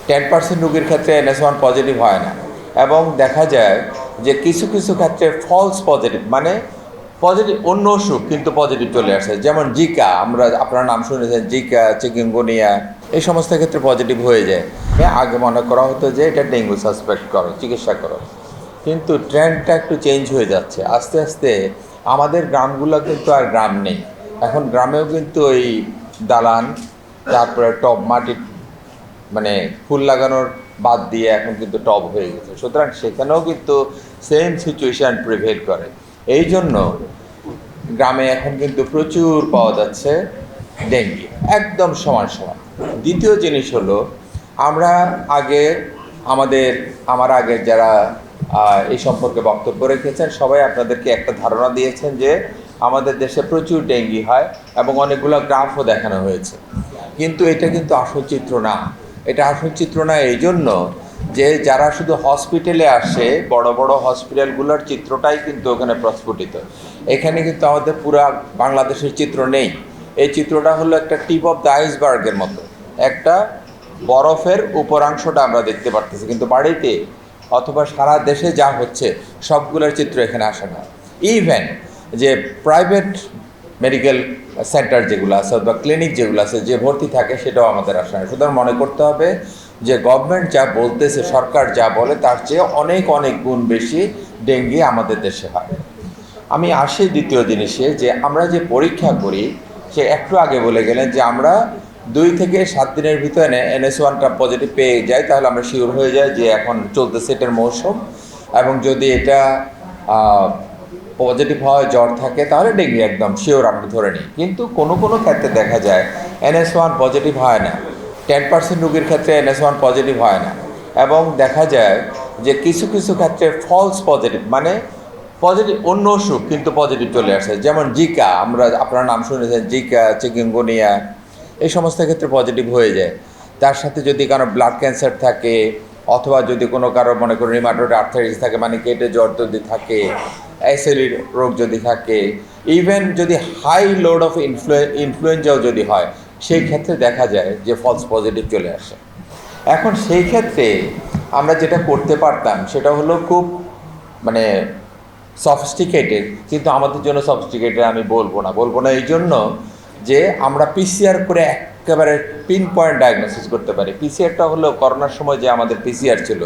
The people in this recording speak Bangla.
10% রোগীর ক্ষেত্রে NS1 পজিটিভ হয় না, এবং দেখা যায় যে কিছু কিছু ক্ষেত্রে ফলস পজিটিভ, মানে পজিটিভ অন্য অসুখ কিন্তু পজিটিভ চলে আসে, যেমন জিকা, আপনার নাম শুনেছেন, জিকা, চিকেনগুনিয়া, এই সমস্ত ক্ষেত্রে পজিটিভ হয়ে যায়। আগে মনে করা হতো যে এটা ডেঙ্গু সাসপেক্ট করো, চিকিৎসা করো, কিন্তু ট্রেন্ডটা একটু চেঞ্জ হয়ে যাচ্ছে আস্তে আস্তে। আমাদের গ্রামগুলো কিন্তু আর গ্রাম নেই, এখন গ্রামেও কিন্তু ওই দালান, তারপরে টব মাটির, মানে ফুল লাগানোর বাদ দিয়ে এখন কিন্তু টব হয়ে গেছে, সুতরাং সেখানেও কিন্তু সেম সিচুয়েশান প্রিভেল করে। এই জন্য গ্রামে এখন কিন্তু প্রচুর পাওয়া যাচ্ছে ডেঙ্গি, একদম সমান সমান। দ্বিতীয় জিনিস হলো, আমরা আগে আমার আগের যারা এই সম্পর্কে বক্তব্য রেখেছেন সবাই আপনাদেরকে একটা ধারণা দিয়েছেন যে আমাদের দেশে প্রচুর ডেঙ্গি হয় এবং অনেকগুলো গ্রাফও দেখানো হয়েছে, কিন্তু এটা কিন্তু আসল চিত্র না। এটা আসল চিত্র না এই জন্য যে যারা শুধু হসপিটালে আসে, বড় বড় হসপিটালগুলোর চিত্রটাই কিন্তু ওখানে প্রস্ফুটিত, এখানে কিন্তু আমাদের পুরা বাংলাদেশের চিত্র নেই। এই চিত্রটা হলো একটা টিপ অফ দ্য আইসবার্গের মতো, একটা বরফের উপরাংশটা আমরা দেখতে পারতেছি, কিন্তু বাড়িতে অথবা সারা দেশে যা হচ্ছে সবগুলোর চিত্র এখানে আসে না। ইভেন যে প্রাইভেট মেডিকেল সেন্টার যেগুলো আছে বা ক্লিনিক যেগুলো আছে, যে ভর্তি থাকে সেটাও আমাদের আসে না। সুতরাং মনে করতে হবে যে গভর্নমেন্ট যা বলতেছে, সরকার যা বলে তার চেয়ে অনেক অনেক গুণ বেশি ডেঙ্গি আমাদের দেশে হয়। আমি আসি দ্বিতীয় জিনিসে, যে আমরা যে পরীক্ষা করি, সে একটু আগে বলে গেলেন যে আমরা 2 থেকে 7 দিনের ভিতরে NS1টা পজিটিভ পেয়ে যাই, তাহলে আমরা শিওর হয়ে যাই যে এখন চলতেছে এটার মৌসুম, এবং যদি এটা পজিটিভ হয়, জ্বর থাকে, তাহলে ডেঙ্গি একদম শিওর আমরা ধরে নিই। কিন্তু কোনো কোনো ক্ষেত্রে দেখা যায় NS1 পজিটিভ হয় না, 10% রোগীর ক্ষেত্রে NS1 পজিটিভ হয় না, এবং দেখা যায় যে কিছু কিছু ক্ষেত্রে ফলস পজিটিভ, মানে পজিটিভ অন্য অসুখ কিন্তু পজিটিভ চলে আসে, যেমন জিকা, আপনার নাম শুনেছেন, জিকা, চিকেনগুনিয়া, এই সমস্ত ক্ষেত্রে পজিটিভ হয়ে যায়। তার সাথে যদি কারো ব্লাড ক্যান্সার থাকে, অথবা যদি কোনো কারো মনে করুন রিমাটয়েড আর্থ্রাইটিস থাকে, মানে কেটে জ্বর যদি থাকে, অ্যাসিডি রোগ যদি থাকে, ইভেন যদি হাই লোড অফ ইনফ্লুয়েঞ্জাও যদি হয়, সেই ক্ষেত্রে দেখা যায় যে ফলস পজিটিভ চলে আসে। এখন সেই ক্ষেত্রে আমরা যেটা করতে পারতাম সেটা হলো খুব, মানে সফিস্টিকেটেড, কিন্তু আমাদের জন্য সফিস্টিকেটেড আমি বলবো না এই জন্য যে আমরা পিসিআর করে একেবারে পিন পয়েন্ট ডায়াগনোসিস করতে পারি। পিসিআরটা হলো করোনার সময় যে আমাদের পিসিআর ছিল,